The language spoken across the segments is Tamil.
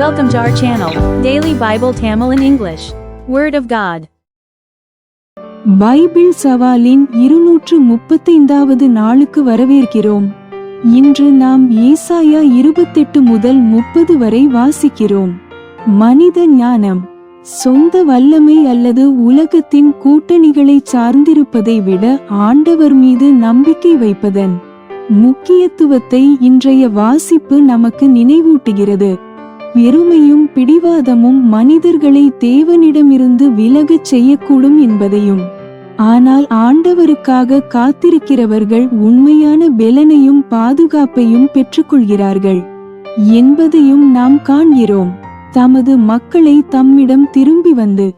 Welcome to our channel, Daily Bible Tamil in English. Word of God. Bible சவாலின் 235வது நாளுக்கு வரவேற்கிறோம். இன்று நாம் ஏசாயா 28 முதல் 30 வரை வாசிக்கிறோம். மனித ஞானம் சொந்த வல்லமை அல்லது உலகத்தின் கூட்டணிகளை சார்ந்திருப்பதை விட ஆண்டவர் மீது நம்பிக்கை வைப்பதன் முக்கியத்துவத்தை இன்றைய வாசிப்பு நமக்கு நினைவூட்டுகிறது. வெறுமையும் பிடிவாதமும் மனிதர்களை தேவனிடமிருந்து விலகச் செய்யக்கூடும் என்பதையும், ஆனால் ஆண்டவருக்காக காத்திருக்கிறவர்கள் உண்மையான பெலனையும் பாதுகாப்பையும் பெற்றுக்கொள்கிறார்கள் என்பதையும் நாம் காண்கிறோம். தமது மக்களை தம்மிடம் திரும்பி வந்து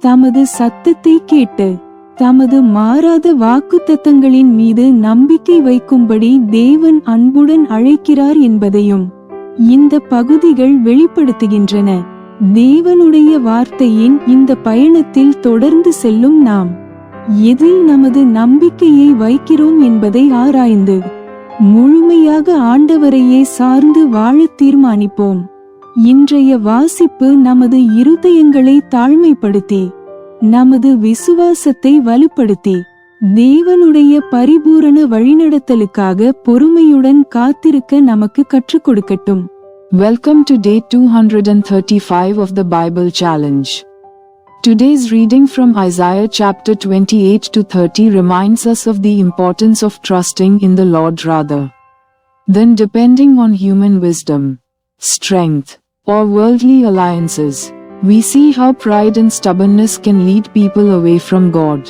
தமது சத்தத்தை கேட்டு தமது மாறாத வாக்குத்தத்தங்களின் மீது நம்பிக்கை வைக்கும்படி தேவன் அன்புடன் அழைக்கிறார் என்பதையும் இந்த பகுதிகள் வெளிப்படுத்துகின்றன. தேவனுடைய வார்த்தையின் இந்த பயணத்தில் தொடர்ந்து செல்லும் நாம் எதில் நமது நம்பிக்கையை வைக்கிறோம் என்பதை ஆராய்ந்து முழுமையாக ஆண்டவரையே சார்ந்து வாழ தீர்மானிப்போம். இன்றைய வாசிப்பு நமது இருதயங்களை தாழ்மைப்படுத்தி நமது விசுவாசத்தை வலுப்படுத்தி தேவனுடைய பரிபூரண வழிநடத்தலுக்காக பொறுமையுடன் காத்திருக்க நமக்கு கற்றுக் கொடுக்கட்டும். Welcome to day 235 of the Bible Challenge. Today's reading from Isaiah chapter 28 to 30 reminds us of the importance of trusting in the Lord rather than depending on human wisdom, strength, or worldly alliances. We see how pride and stubbornness can lead people away from God,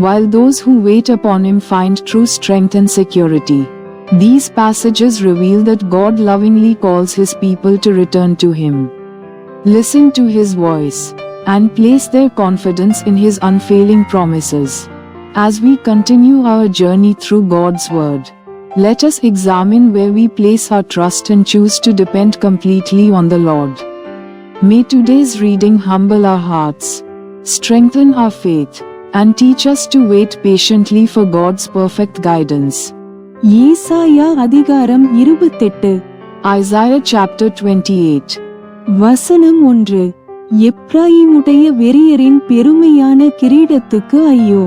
while those who wait upon Him find true strength and security. These passages reveal that God lovingly calls His people to return to Him, listen to His voice, and place their confidence in His unfailing promises. As we continue our journey through God's Word, let us examine where we place our trust and choose to depend completely on the Lord. May today's reading humble our hearts, strengthen our faith, and teach us to wait patiently for God's perfect guidance. ஏசாயா அதிகாரம் 28. Isaiah chapter 28. வசனம் 1. எப்ராயிமுடைய வெறியரின் பெருமையான கிரீடத்துக்கு ஐயோ!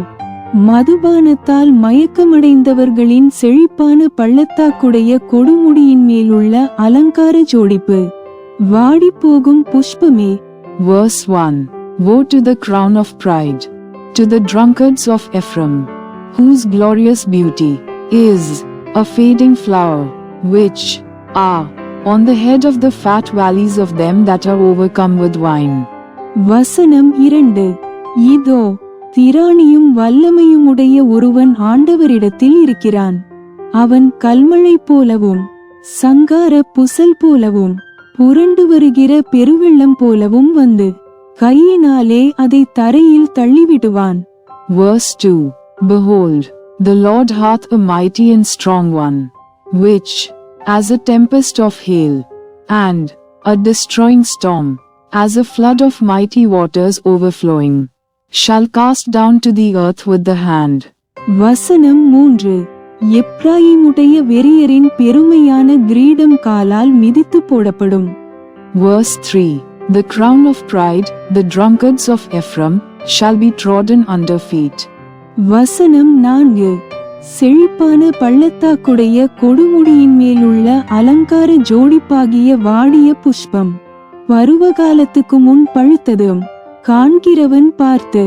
மதுபானத்தால் மயக்கமடைந்தவர்களின் செழிப்பான பள்ளத்தாக்குடைய கொடுமுடியின் மேலுள்ள அலங்கார ஜோடிப்பு. வாடிப்போகும் புஷ்பமே. Verse 1. Woe to the crown of pride, to the drunkards of Ephraim, whose glorious beauty is a fading flower, which are on the head of the fat valleys of them that are overcome with wine. வசனம் 2. இதோ திராணியும் வல்லமையுமுடைய ஒருவன் ஆண்டவரிடத்தில் இருக்கிறான். அவன் கல்மழை போலவும் சங்கார புசல் போலவும் புரண்டு வருகிற பெருவெள்ளம் போலவும் வந்து கையினாலே அதை தரையில் தள்ளிவிடுவான். Verse 2. Behold, the Lord hath a mighty and strong one, which, as a tempest of hail, and a destroying storm, as a flood of mighty waters overflowing, shall cast down to the earth with the hand. வசனம் 3. எப்ராயிமுடைய வெறியரின் பெருமையான கிரீடம் காலால் மிதித்து போடப்படும். Verse 3. The crown of pride, the drunkards of Ephraim, shall be trodden under feet. வசனம் 4. செழிப்பான பள்ளத்தாக்குடைய கொடுமுடியின் மேலுள்ள அலங்கார ஜோடிப்பாகிய வாடிய புஷ்பம் பருவகாலத்துக்கு முன் பழுத்ததும் காண்கிறவன் பார்த்து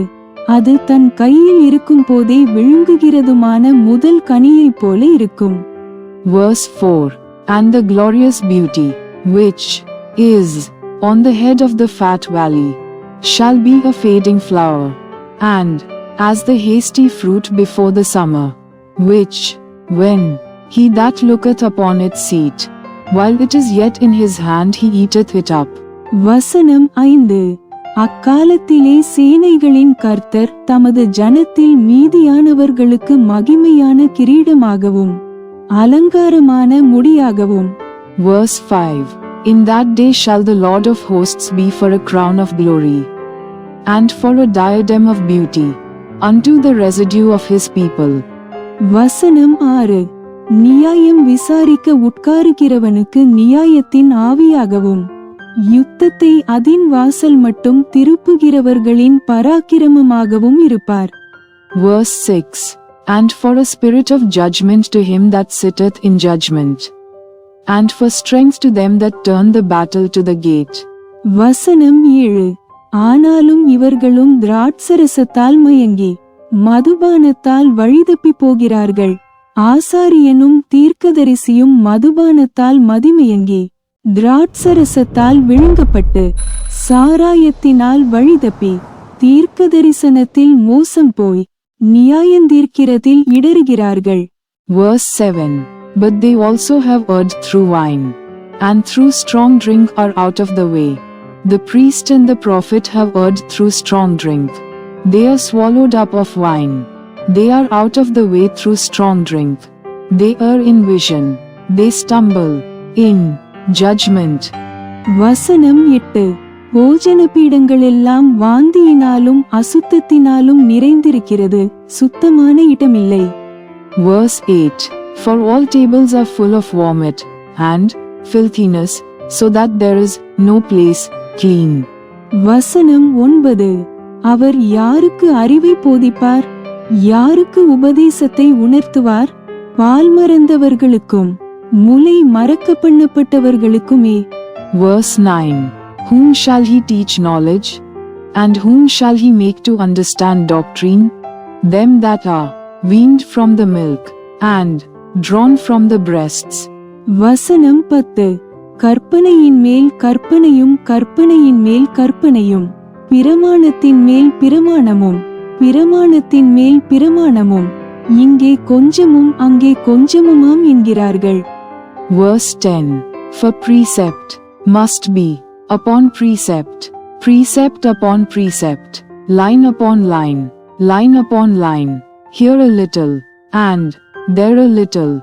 அது தன் கையில் இருக்கும் போதே விழுங்குகிறதுமான முதல் கனியைப் போல இருக்கும். Verse 4. And the glorious beauty, which is on the head of the fat valley, shall be a fading flower, and as the hasty fruit before the summer, which, when he that looketh upon it seeth, while it is yet in his hand he eateth it up. வசனம் 5. அக்காலத்திலே சேனைகளின் கர்த்தர் தமது ஜனத்தில் மீதியானவர்களுக்கு மகிமையான கிரீடமாகவும் அலங்காரமான முடியாகவும். Verse 5. In that day shall the Lord of hosts be for a crown of glory, and for a diadem of beauty, unto the residue of his people. வசனம் 6. நியாயம் விசாரிக்க உட்காருகிறவனுக்கு நியாயத்தின் ஆவியாகவும் யுத்தத்தை அதின் வாசல் மட்டும் திருப்புகிறவர்களின் பராக்கிரமமாகவும் இருப்பார். Verse 6. And for a spirit of judgment to him that sitteth in judgment, and for strength to them that turn the battle to the gate. வசனம் 7. ஆனாலும் இவர்களும் திராட்சரசத்தால் மயங்கி மதுபானத்தால் வழிதப்பி போகிறார்கள். ஆசாரியனும் தீர்க்கதரிசியும் மதுபானத்தால் மதிமயங்கி திராட்சரசத்தால் விழுங்கப்பட்டு சாராயத்தினால் வழிதப்பி தீர்க்கதரிசனத்தில் மோசம் போய் நியாயந்தீர்க்கிறதில் இடறுகிறார்கள். Verse 7. But they also have erred through wine, and through strong drink are out of the way. The priest and the prophet have erred through strong drink. They are swallowed up of wine. They are out of the way through strong drink. They err in vision. They stumble in judgment. வசனம் 8. போஜன பீடங்களெல்லாம் வாந்தியினாலும் அசுத்தத்தினாலும் நிறைந்திருக்கிறது, சுத்தமான இடமில்லை. Verse 8. For all tables are full of vomit and filthiness, so that there is no place clean. வசனம் 9. அவர் யாருக்கு அறிவை போதிப்பார்? யாருக்கு உபதேசத்தை உணர்த்துவார்? பால் மறந்தவர்களுக்கும் முலை மறக்க பண்ணப்பட்டவர்களுக்குமே. Verse 9. Whom shall he teach knowledge? And whom shall he make to understand doctrine? Them that are weaned from the milk, and drawn from the breasts. வசனம் 10. கற்பனையின் மேல் கற்பனையும் கற்பனையின் மேல் கற்பனையும் பிரமாணத்தின் மேல் பிரமாணமும் பிரமாணத்தின் மேல் பிரமாணமும் இங்கே கொஞ்சமும் அங்கே கொஞ்சமுமாம் என்கிறார்கள். Verse 10. For precept must be upon precept, precept upon precept, line upon line, line upon line, here a little, and there a little.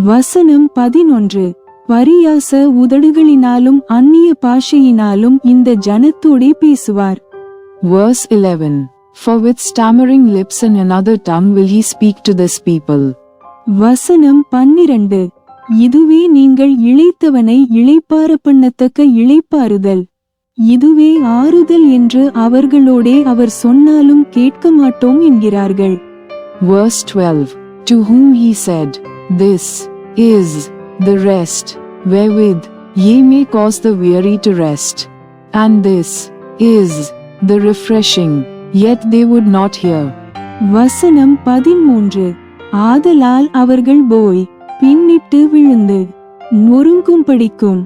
வசனம் 11. பரியாச உதடுகளினாலும் அந்நிய பாஷையினாலும் இந்த ஜனத்தோடே பேசுவார். Verse 11. For with stammering lips and another tongue will he speak to this people. வசனம் 12. இதுவே நீங்கள் இளைத்தவனை இளைப்பார பண்ணத்தக்க இளைப்பாறுதல், இதுவே ஆறுதல் என்று அவர்களோடே அவர் சொன்னாலும் கேட்க மாட்டோம் என்கிறார்கள். Verse 12. To whom he said, This is the rest, wherewith ye may cause the weary to rest. And this is the refreshing, yet they would not hear. வசனம் 13. ஆதலால் அவர்கள் போய் பின்னிட்டு விழுந்து நொறுங்கும்படிக்கும்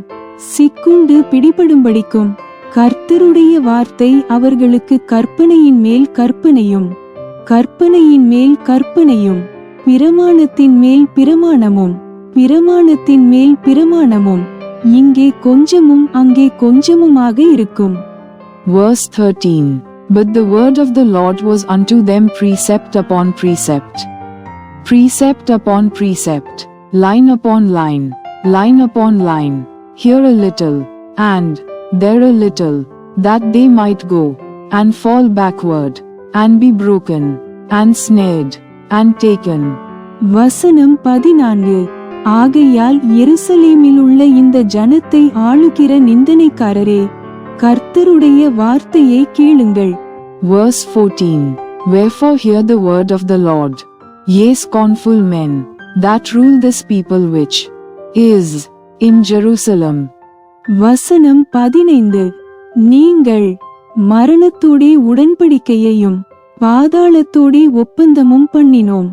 சிக்குண்டு பிடிபடும்படிக்கும் கர்த்தருடைய வார்த்தை அவர்களுக்கு கற்பனையின் மேல் கற்பனையும் கற்பனையின் மேல் கற்பனையும் பிரமாணத்தின் மேல் பிரமாணமும் பிரமாணத்தின் மேல் பிரமாணமும் இங்கே கொஞ்சமும் அங்கே கொஞ்சமுமாக இருக்கும். Verse 13. But the word of the Lord was unto them precept upon precept, precept upon precept, line upon line, line upon line, here a little, and there a little, that they might go, and fall backward, and be broken, and snared, and taken. வசனம் 14. ஆகையால் எருசலேமில் உள்ள இந்த ஜனத்தை ஆளுகிற நிந்தனைக்காரரே, கர்த்தருடைய வார்த்தையை கேளுங்கள். Verse 14. Wherefore hear the word of the Lord, ye scornful men, that rule this people which is in Jerusalem. வசனம் 15. நீங்கள் மரணத்தோடே உடன்படிக்கையையும் பாதாளத்தோடே ஒப்பந்தமும் பண்ணினோம்.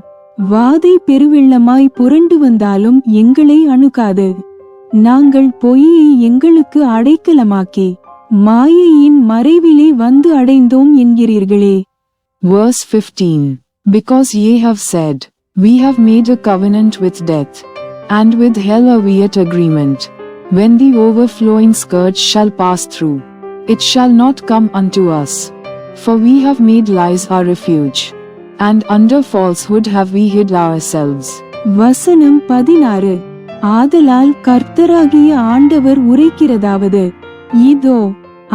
வாதை பெருவெள்ளமாய் புரண்டு வந்தாலும் எங்களை அணுகாது. நாங்கள் பொய்யை எங்களுக்கு அடைக்கலமாக்கி மாயையின் மறைவிலே வந்து அடைந்தோம் என்கிறீர்களே. Verse 15. Because ye have said, We have made a covenant with death, and with hell a weird agreement. When the overflowing scourge shall pass through, it shall not come unto us. For we have made lies our refuge, and under falsehood have we hid ourselves. வசனம் 16. ஆதலால் கர்த்தராகிய ஆண்டவர் உரைக்கிறதாவது, இதோ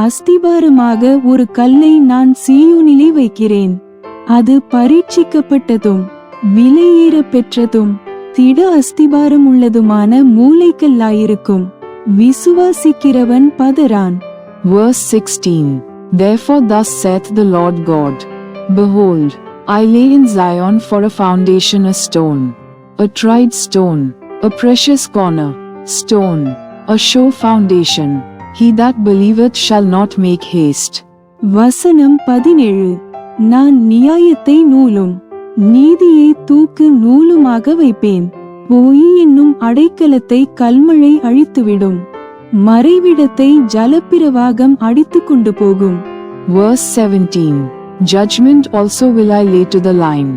அஸ்திபாரமாக ஒரு கல்லை நான் சீயோனிலே வைக்கிறேன். அது பரீட்சிக்கப்பட்டதும் விலையேற பெற்றதும் திட அஸ்திபாரம் உள்ளதுமான மூலைக்கல்லாயிருக்கும். விசுவாசிக்கிறவன் பதறான். Verse 16. Therefore thus saith the Lord God, Behold, I lay in Zion for a foundation a stone, a tried stone, a precious corner, stone, a sure foundation. He that believeth shall not make haste. வசனம் 17. நான் நியாயத்தை நூலும் நீதியை தூக்கு நூலுமாக வைப்பேன். பொய் என்னும் அடைக்கலத்தை கல்மழை அழித்துவிடும். மறைவிடத்தை ஜலப்பிரவாகம் அடித்துக் கொண்டு போகும். Verse 17. Judgment also will I lay to the line,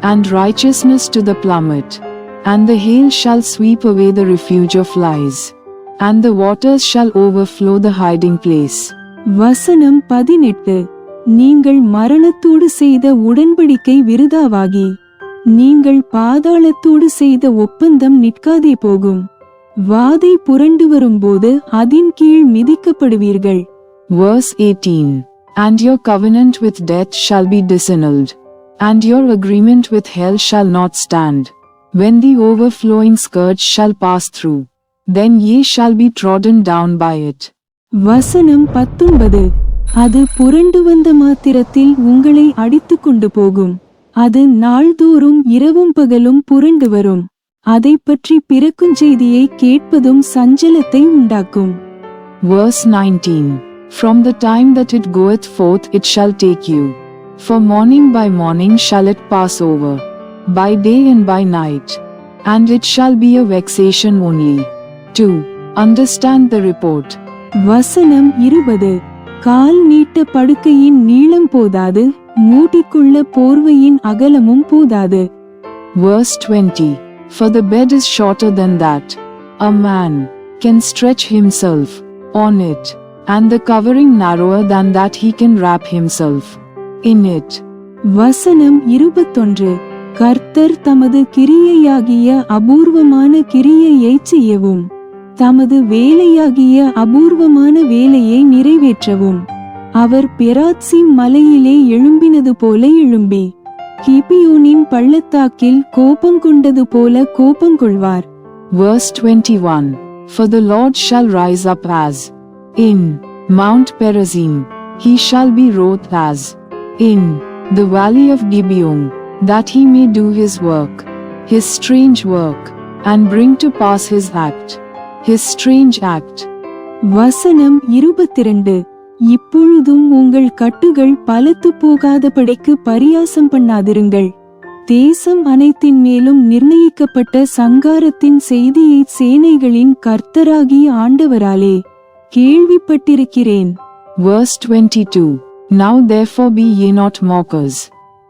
and righteousness to the plummet. And the hail shall sweep away the refuge of lies, and the waters shall overflow the hiding place. வசனம் 18. நீங்கள் மரணத்தோடு செய்த உடன்படிக்கை விருதாவாகி, நீங்கள் பாதாளத்தோடு செய்த ஒப்பந்தம் நிற்காதே போகும். வாதை புரண்டு வரும்போது அதின் கீழ் மிதிக்கப்படுவீர்கள். Verse 18. And your covenant with death shall be disannulled, and your agreement with hell shall not stand. When the overflowing scourge shall pass through, then ye shall be trodden down by it. வசனம் 19. அது புரண்டு வந்த மாத்திரத்தில் உங்களை அடித்துக் கொண்டு போகும். அது நாள்தோறும் இரவும் பகலும் புரண்டு வரும். அதை பற்றி பிறக்கும் செய்தியை கேட்பதும் சஞ்சலத்தை உண்டாக்கும். Verse 19. From the time that it goeth forth it shall take you, for morning by morning shall it pass over, by day and by night, and it shall be a vexation only. 2. Understand the report. வசனம் 20. கால் நீட்ட படுக்கையின் நீளம் போதாது, மூடிக்கொள்ள போர்வையின் அகலமும் போதாது. Verse 20. For the bed is shorter than that a man can stretch himself on it, and the covering narrower than that he can wrap himself in it. வசனம் 21. கர்த்தர் தமது கிரியையாகிய அபூர்வமான கிரியையை செய்யவும், தமது வேலையாகிய அபூர்வமான வேலையை நிறைவேற்றவும், அவர் பெராத்சிம் மலையிலே எழும்பினது போல எழும்பி, கிபியோனின் பள்ளத்தாக்கில் கோபம் கொண்டது போல கோபங்கொள்வார். Verse 21. For the Lord shall rise up as in Mount Perazim, he shall be wroth as in the valley of Gibeon, that he may do his work, his strange work, and bring to pass his act, his strange act. வசனம் 22. இப்பொழுதும் உங்கள் கட்டுகள் பலத்து போகாதபடிக்கு பரியாசம் பண்ணாதிருங்கள். தேசம் அனைத்தின் மேலும் நிர்ணயிக்கப்பட்ட சங்காரத்தின் செய்தியை சேனைகளின் கர்த்தராகிய ஆண்டவராலே கேள்விப்பட்டிருக்கிறேன். Verse 22. Now therefore be ye not mockers,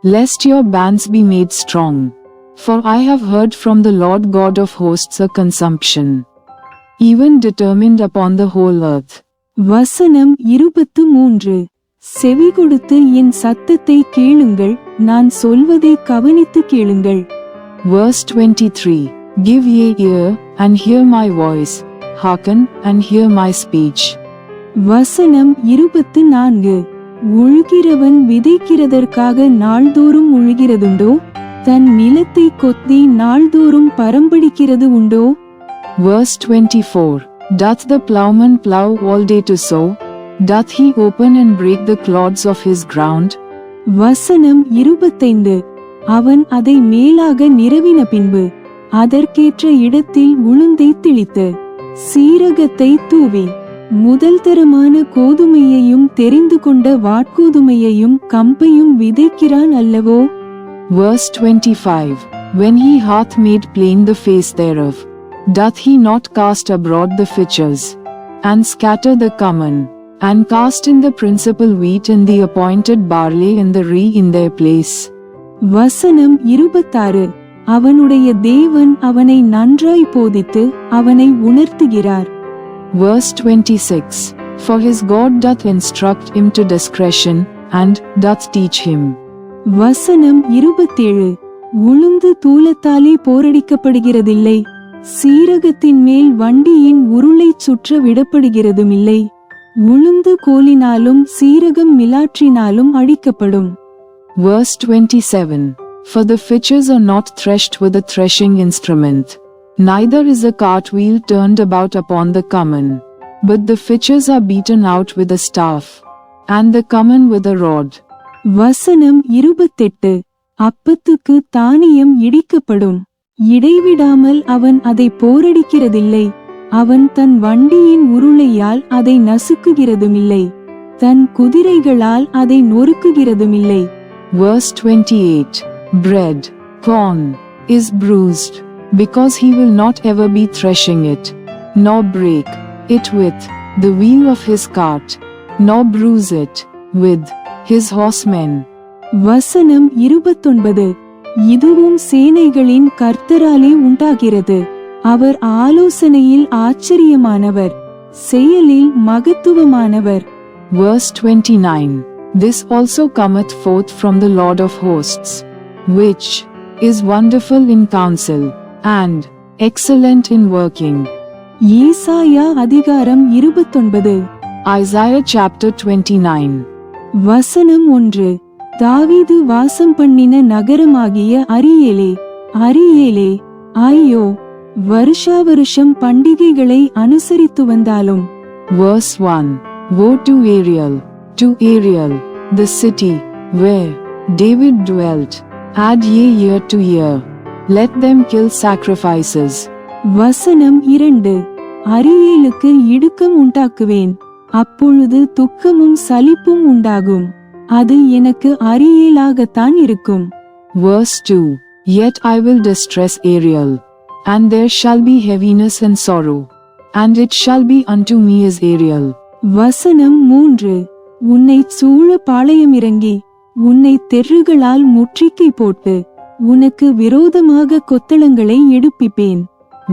lest your bands be made strong. For I have heard from the Lord God of hosts a consumption, even determined upon the whole earth. வசனம் 23. செவி கொடுத்து என் சத்தத்தை கேளுங்கள், நான் சொல்வதை கவனித்து கேளுங்கள். Verse 23. Give ye ear, and hear my voice, hearken, and hear my speech. வசனம் 24. உழுகிறவன் விதைக்கிறதற்காக நாள்தோறும் உழுகிறதுண்டோ, தன் நிலத்தை கொத்தி நாள்தோறும் பரம்படிக்கிறது உண்டோ? Verse 24. Doth the plowman plow all day to sow? Doth he open and break the clods of his ground? வசனம் 25. அவன் அதை மேலாக நிரவின பின்பு அதற்கேற்ற இடத்தில் உளுந்தை தெளித்து சீரகத்தை தூவி முதல் தரமான கோதுமையையும் தெரிந்து கொண்ட வாட்கோதுமையையும் கம்பையும் விதைக்கிறான் அல்லவோ? Verse 25. When he hath made plain the face thereof, doth he not cast abroad the fitches, and scatter the cumin, and cast in the principal wheat and the appointed barley and the rye in their place? வசனம் 26. அவனுடைய தேவன் அவனை நன்றாய் போதித்து அவனை உணர்த்துகிறார். Verse 26. For his God doth instruct him to discretion, and doth teach him. வசனம் 27. உளுந்து தூலத்தாலே போரடிக்கப்படுகிறதில்லை, சீரகத்தின் மேல் வண்டியின் உருளை சுற்ற விடப்படுகிறதுமில்லை. உளுந்து கோலினாலும் சீரகம் மிலாற்றினாலும் அடிக்கப்படும். Verse 27. For the fitches are not threshed with a threshing instrument, Neither is a cartwheel turned about upon the cummin, but the fitches are beaten out with a staff, and the cummin with a rod. வசனம் 28. அப்பத்துக்கு தானியம் இடிக்கப்படும். இடைவிடாமல் அவன் அதை போரடிக்கிறதில்லை. அவன் தன் வண்டியின் உருளையால் அதை நசுக்குகிறதுமில்லை. தன் குதிரைகளால் அதை நொறுக்குகிறதுமில்லை. Verse 28. Bread, corn, is bruised, because he will not ever be threshing it, nor break it with the wheel of his cart, nor bruise it with his horsemen. வசனம் 29. இதுவும் சேனைகளின் கர்த்தராலே உண்டாகிறது. அவர் ஆலோசனையில் ஆச்சரியமானவர், செயலில் மகத்துவமானவர். Verse 29. This also cometh forth from the Lord of hosts, which is wonderful in counsel, and excellent in working. ஏசாயா அதிகாரம் 29. Isaiah chapter 29. வசனம் 1. தாவீது வாசம் பண்ணின நகரமாகிய அரியேலே, அரியேலே, ஐயோ, வருஷாவருஷம் பண்டிகைகளை அனுசரித்து வந்தாலும். Verse 1. Woe to Ariel, the city, where David dwelt, add ye year to year, let them kill sacrifices. வசனம் 2. அரியேலுக்கு இடுக்கம் உண்டாக்குவேன், அப்பொழுது துக்கமும் சலிப்பும் உண்டாகும், அது எனக்கு அரியேலாகத்தான் இருக்கும். Verse 2. Yet I will distress Ariel, and there shall be heaviness and sorrow, and it shall be unto me as Ariel. வசனம் 3. உன்னை சூழ பாளையம் இறங்கி, உன்னை தெருகளால் முற்றுகை போட்டு, உனக்கு விரோதமாக கொத்தளங்களை எடுப்பிப்பேன்.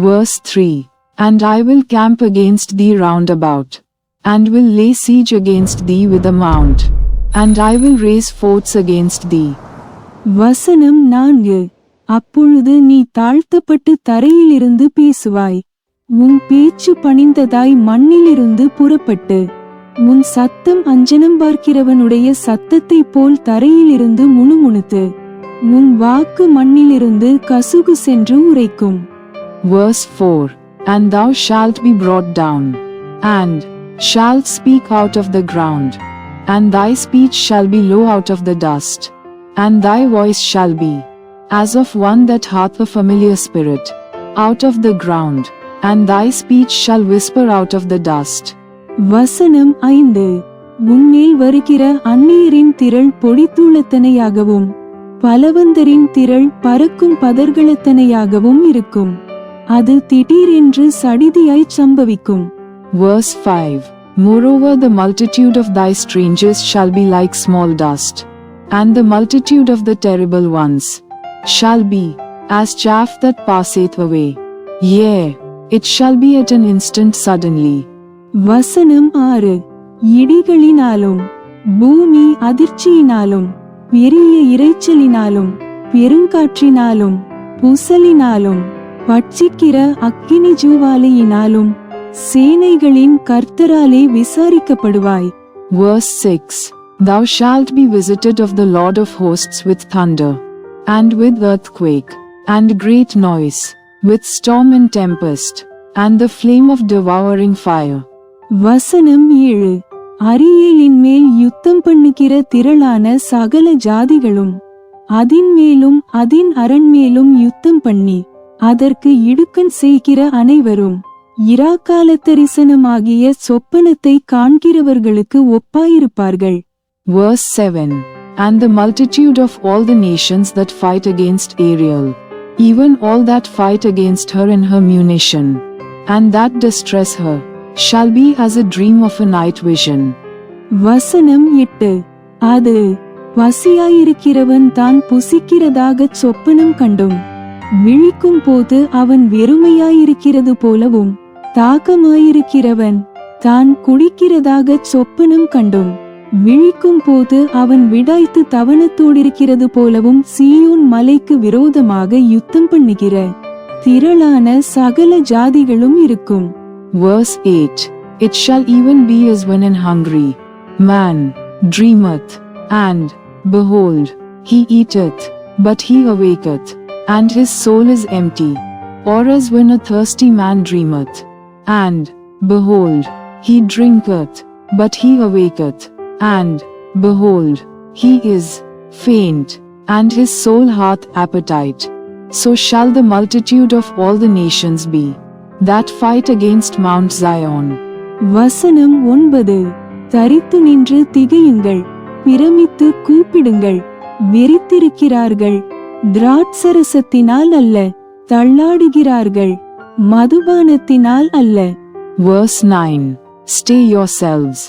Verse 3. And I will camp against thee round about, and will lay siege against thee with a mount, and I will raise forts against thee. வசனம் 4. அப்பொழுது நீ தாழ்த்தப்பட்டு தரையிலிருந்து பேசுவாய், உன் பேச்சு பணிந்ததாய் மண்ணிலிருந்து புறப்பட்டு, உன் சத்தம் அஞ்சனம் பார்க்கிறவனுடைய சத்தத்தை போல் தரையிலிருந்து முணுமுணுத்து, உன் வாக்கு மண்ணிலிருந்து கசுகு சென்று உரைக்கும். Verse 4. And thou shalt be brought down, and shalt speak out of the ground, and thy speech shall be low out of the dust, and thy voice shall be as of one that hath a familiar spirit, out of the ground, and thy speech shall whisper out of the dust. வசனம் 5. உன்மேல் வருகிற அந்நியரின் திரள் பொடித்தூளத்தனையாகவும், பலவந்தரின் திரள் பறக்கும் பதர்களத்தனையாகவும் இருக்கும், அது திடீரென்று சடிதியாய் சம்பவிக்கும். Verse 5. Moreover the multitude of thy strangers shall be like small dust, and the multitude of the terrible ones shall be as chaff that passeth away. Yea, it shall be at an instant suddenly. வசனம் 6. இடிகளினாலும், பூமி அதிர்ச்சியினாலும், பெரிய இரைச்சலினாலும், பெருங்காற்றினாலும், புசலினாலும், பட்சிக்கிற அக்கினி ஜூவாலையினாலும், சேனைகளின் கர்த்தராலே விசாரிக்கப்படுவாய். Verse 6. Thou shalt be visited of the Lord of hosts with thunder, and with earthquake, and great noise, with storm and tempest, and the flame of devouring fire. வசனம் 7. அரியேலின் மேல் யுத்தம் பண்ணுகிற திரளான சகல ஜாதிகளும், அதின் மேலும் அதின் அரண்மேலும் யுத்தம் பண்ணி, அதற்கு இடுக்கண் செய்கிற அனைவரும், இராக்கால தரிசனமாகிய சொப்பனத்தை காண்கிறவர்களுக்கு ஒப்பாயிருப்பார்கள். Verse 7. And the multitude of all the nations that fight against Ariel, even all that fight against her and her munition, and that distress her, shall be as a dream of a night vision. வசனம் 8. அது பசியாயிருக்கிறவன் தான் புசிக்கிறதாகச் சொப்பனம் கண்டும், விழிக்கும் போது அவன் வெறுமையாயிருக்கிறது போலவும், தாகமாயிருக்கிறவன் தான் குடிக்கிறதாகச் சொப்பனம் கண்டும், விழிக்கும் போது அவன் விடாய்த்து தவனத்தோடிருக்கிறது போலவும் சீயோன் மலைக்கு விரோதமாக யுத்தம் பண்ணுகிற திரளான சகல ஜாதிகளும் இருக்கும். Verse 8. It shall even be as when an hungry man dreameth, and, behold, he eateth, but he awaketh, and his soul is empty. Or as when a thirsty man dreameth, and, behold, he drinketh, but he awaketh, and, behold, he is faint, and his soul hath appetite. So shall the multitude of all the nations be, that fight against Mount Zion. வசனம் 9. தரித்து நின்று திகையுங்கள், பிரமித்து கூப்பிடுங்கள், வெறித்திருக்கிறார்கள், திராட்சரசத்தினால் அல்ல, தள்ளாடுகிறார்கள், மதுபானத்தினால் அல்ல. Verse 9. Stay yourselves,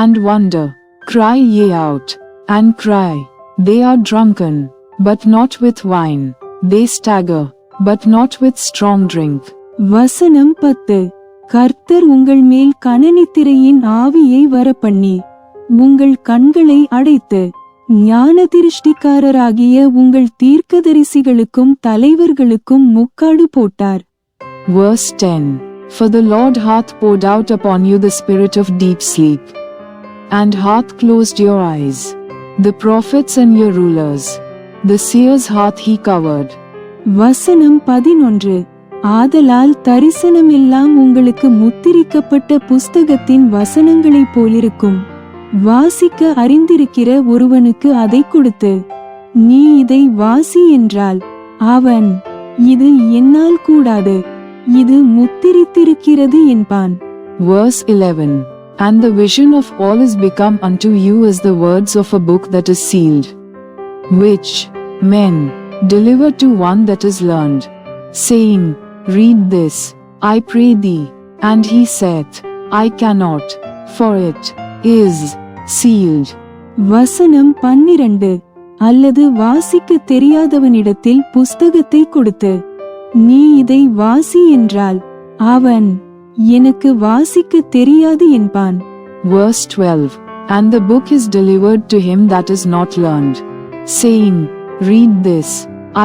and wonder, cry ye out, and cry. They are drunken, but not with wine, they stagger, but not with strong drink. வசனம் 10. கர்த்தர் உங்கள் மேல் கனனித்திரையின் ஆவியை வரப்பண்ணி, உங்கள் கண்களை அடைத்து, ஞான திருஷ்டிக்காரராகிய உங்கள் தீர்க்கதரிசிகளுக்கும் தலைவர்களுக்கும் முக்காடு போட்டார். Verse 10. For the Lord hath poured out upon you the spirit of deep sleep, and hath closed your eyes. The prophets and your rulers, the seers hath he covered. வசனம் 11. ஆதலால் தரிசனமெல்லாம் உங்களுக்கு முத்திரிக்கப்பட்ட புஸ்தகத்தின் வசனங்களைப் போலிருக்கும். வாசிக்க அறிந்திருக்கிற ஒருவனுக்கு அதை கொடுத்து, நீ இதை வாசி என்றால், அவன், இது என்னால் கூடாது, இது முத்திரித்திருக்கிறது என்பான். Verse 11. And the vision of all is become unto you as the words of a book that is sealed, which men deliver to one that is learned, saying, Read this, I pray thee. And he saith, I cannot, for it is sealed. வசனம் 12. அல்லது வாசிக்க தெரியாதவனிடத்தில் புஸ்தகத்தை கொடுத்து, நீ இதை வாசி என்றால், அவன், எனக்கு வாசிக்க தெரியாது என்பான். Verse 12. And the book is delivered to him that is not learned, saying, Read this,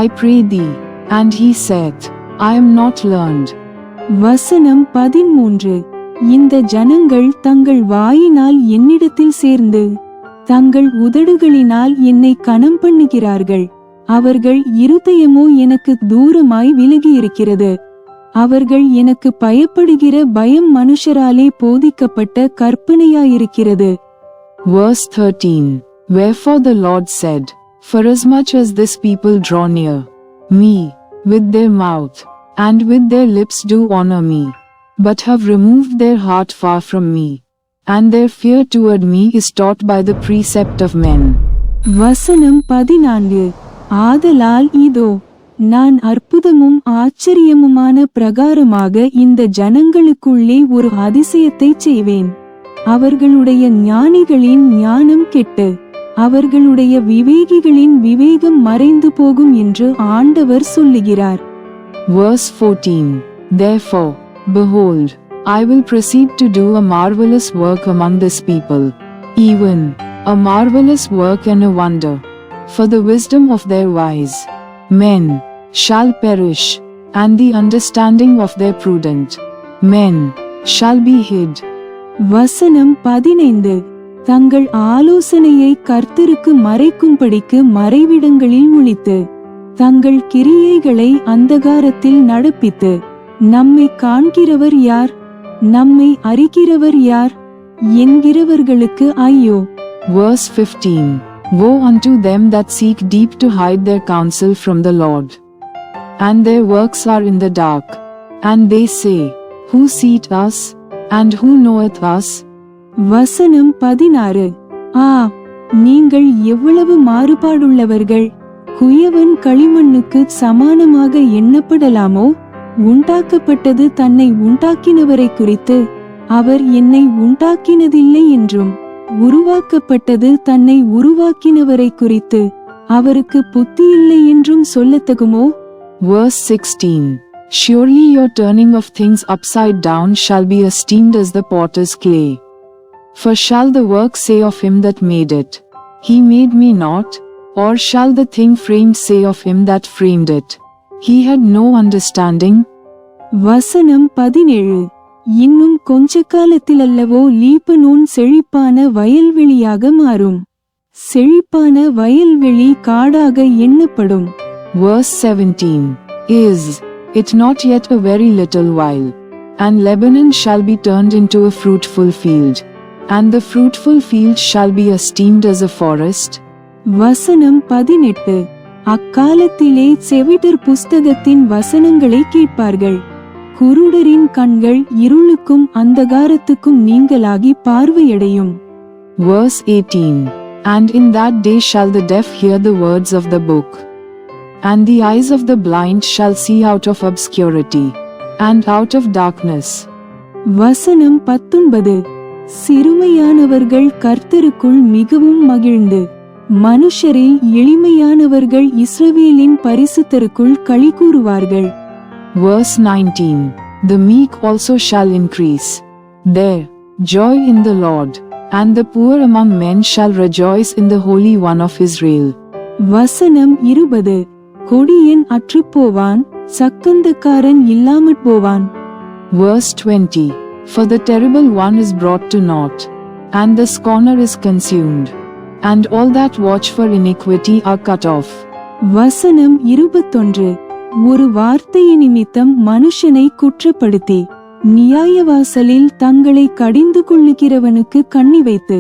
I pray thee. And he saith, I am not learned. வசனம் 13. இந்த ஜனங்கள் தங்கள் வாயினால் என்னிடத்தில் சேர்ந்து, தங்கள் உதடுகளினால் என்னை கனம் பண்ணுகிறார்கள். அவர்கள் இருதயமோ எனக்கு தூரமாய் விலகியிருக்கிறது. அவர்கள் எனக்கு பயப்படுகிற பயம் மனுஷராலே போதிக்கப்பட்ட கற்பனையாயிருக்கிறது. Verse 13. Wherefore the Lord said, Forasmuch as this people draw near me with their mouth, and with their lips do honor me, but have removed their heart far from me, and their fear toward me is taught by the precept of men. வசனம் 14. ஆதலால் இதோ, நான் அற்புதமும் ஆச்சரியமுமான பிரகாரமாக இந்த ஜனங்களுக்குள்ளே ஒரு அதிசயத்தை செய்வேன். அவர்களுடைய ஞானிகளின் ஞானம் கெட்டு, அவர்களுடைய விவேகிகளின் விவேகம் மறைந்து போகும் என்று ஆண்டவர் சொல்லுகிறார். Verse 14. Therefore, behold, I will proceed to do a marvelous work among this people, even a marvelous work and a wonder. For the wisdom of their wise men shall perish, and the understanding of their prudent men shall be hid. வசனம் 15. தங்கள் ஆலோசனையை கர்த்தருக்கு மறைக்கும்படிக்கு மறைவிடங்களில் ஒளித்து, தங்கள் கிரியைகளை அந்தகாரத்தில் நடப்பித்து, நம்மை காண்கிறவர் யார், நம்மை அறிகிறவர் யார் என்கிறவர்களுக்கு ஐயோ. Verse 15. Woe unto them that seek deep to hide their counsel from the Lord, and their works are in the dark, and they say, Who seeth us, and who knoweth us? வசனம் 16. ஆ, நீங்கள் எவ்வளவு மாறுபாடுள்ளவர்கள்! குயவன் களிமண்ணுக்கு சமானமாக எண்ணப்படலாமோ? உண்டாக்கப்பட்டது தன்னை உண்டாக்கினவரை குறித்து, அவர் என்னை உண்டாக்கினதில்லை என்றும், உருவாக்கப்பட்டது தன்னை உருவாக்கினவரை குறித்து, அவருக்கு புத்தியில்லை என்றும் சொல்லத்தகுமோ? Verse 16. Surely your turning of things upside down shall be esteemed as the potter's clay. For shall the work say of him that made it, He made me not? Or shall the thing framed say of him that framed it, He had no understanding? வசனம் 17. இன்னும் கொஞ்ச காலத்திலல்லவோ லீபனோன் செழிப்பான வயல்வெளியாக மாறும். செழிப்பான வயல்வெளி காடாக எண்ணப்படும். Verse 17. Is it not yet a very little while, and Lebanon shall be turned into a fruitful field, and the fruitful field shall be esteemed as a forest. வசனம் 18. அக்காலத்திலே செவிடர் புஸ்தகத்தின் வசனங்களை கேட்பார்கள். குருடரின் கண்கள் இருளுக்கும் அந்தகாரத்துக்கும் நீங்களாகி பார்வையடையும். Verse 18. And in that day shall the deaf hear the words of the book, and the eyes of the blind shall see out of obscurity, and out of darkness. வசனம் 19. சிறுமையானவர்கள் கர்த்தருக்குள் மிகவும் மகிழ்ந்து, மனுஷரில் எளிமையானவர்கள் இஸ்ரவேலின் பரிசுத்தருக்குள் களிகூறுவார்கள். Verse 19. The meek also shall increase there joy in the Lord, and the poor among men shall rejoice in the Holy One of Israel. வசனம் 20. கொடியன் அற்றுப்போவான், சக்கந்தக்காரன் இல்லாமற் போவான். Verse 20. For the terrible one is brought to naught, and the scorner is consumed, and all that watch for iniquity are cut off. வசனம் 21. ஒரு வார்த்தையை நிமித்தம் மனுஷனை குற்றப்படுத்தி, நியாயவாசலில் தங்களை கடிந்து கொள்ளுகிறவனுக்கு கண்ணி வைத்து,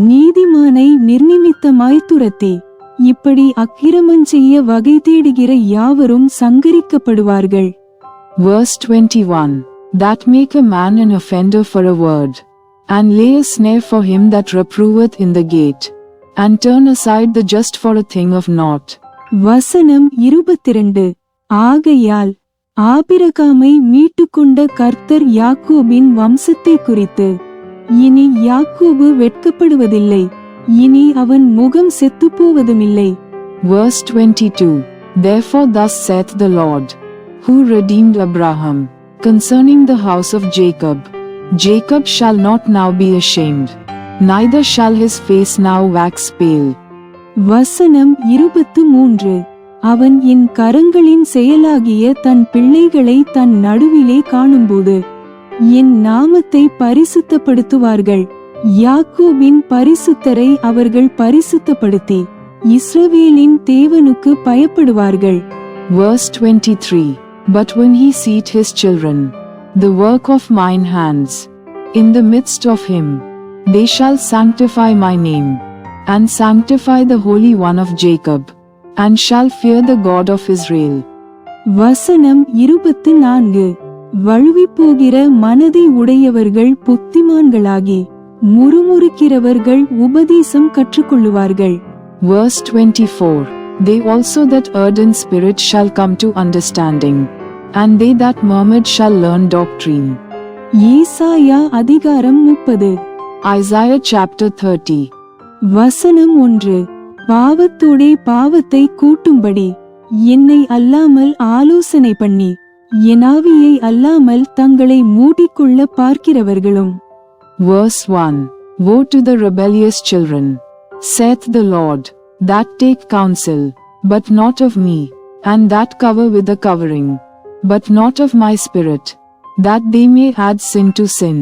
நீதிமானை நிர்நிமித்தமாய் துரத்தி, இப்படி அக்கிரமம் செய்ய வகை தேடுகிற யாவரும் சங்கரிக்கப்படுவார்கள். Verse 21. That make a man an offender for a word, and lay a snare for him that reproveth in the gate, and turn aside the just for a thing of naught. வசனம் 22. ஆகையால் ஆபிரகாமை மீட்டுக்கொண்ட கர்த்தர் யாக்கோபின் வம்சத்தை குறித்து, இனி யாக்கோபு வெட்கப்படுவதில்லை, இனி அவன் முகம் செத்துப்போவதுமில்லை. Verse 22. Therefore thus saith the Lord, who redeemed Abraham, concerning the house of Jacob, Jacob shall not now be ashamed, neither shall his face now wax pale. வசனம் 23. அவன் என் கரங்களின் செயலாகிய தன் பிள்ளைகளை தன் நடுவிலே காணும்போது, என் நாமத்தை பரிசுத்தப்படுத்துவார்கள், யாக்கோபின் பரிசுத்தரை அவர்கள் பரிசுத்தப்படுத்தி, இஸ்ரவேலின் தேவனுக்கு பயப்படுவார்கள். Verse 23. But when he seeth his children, the work of mine hands, in the midst of him, they shall sanctify my name, and sanctify the Holy One of Jacob, and shall fear the God of Israel. வசனம் 24. வழுவிப்போகிற மனதை உடையவர்கள் புத்திமான்களாகி, முறுமுறுக்கிறவர்கள் உபதேசம் கற்றுக்கொள்ளுவார்கள். Verse 24. They also that erred in spirit shall come to understanding, and they that murmured shall learn doctrine. ஏசாயா அதிகாரம் 30. Isaiah chapter 30. வசனம் 1. பாவத்தோடே பாவத்தை கூட்டும்படி, என்னை அல்லாமல் ஆலோசனை பண்ணி, என் ஆவியை அல்லாமல் தங்களை மூடிக்கொள்ள பார்க்கிறவர்களும். Verse 1. Woe to the rebellious children, saith the Lord, that take counsel, but not of me, and that cover with a covering, but not of my spirit, that they may add sin to sin.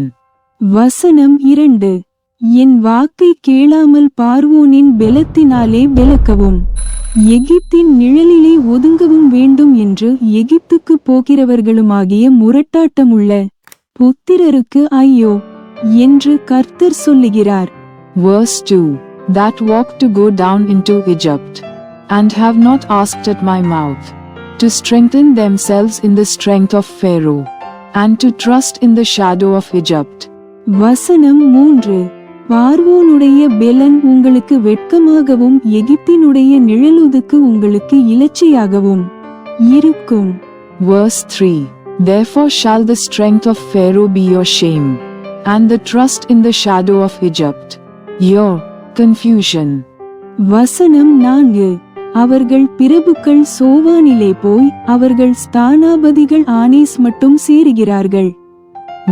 வசனம் 2. என் வாக்கை கேளாமல் பார்வோனின் பெலத்தினாலே விலக்கவும், எகிப்தின் நிழலிலே ஒதுங்கவும் வேண்டும் என்று எகிப்துக்கு போகிறவர்களுமாகிய முரட்டாட்டமுள்ள புத்திரருக்கு ஐயோ என்று கர்த்தர் சொல்லுகிறார். Verse 2. That walk to go down into Egypt, and have not asked at my mouth, to strengthen themselves in the strength of Pharaoh, and to trust in the shadow of Egypt. வசனம் 3. பார்வோனுடைய பெலன் உங்களுக்கு வெட்கமாகவும் எகிப்தினுடைய நிழலுதுக்கு உங்களுக்கு இலச்சையாகவும் இருக்கும். Verse 3. Therefore shall the strength of Pharaoh be your shame, and the trust in the shadow of Egypt your confusion. வசனம் 4. அவர்கள் பிரபுக்கள் சோவானிலே போய் அவர்கள் ஸ்தானாபதிகள் ஆனேஸ் மட்டும் சேருகிறார்கள்.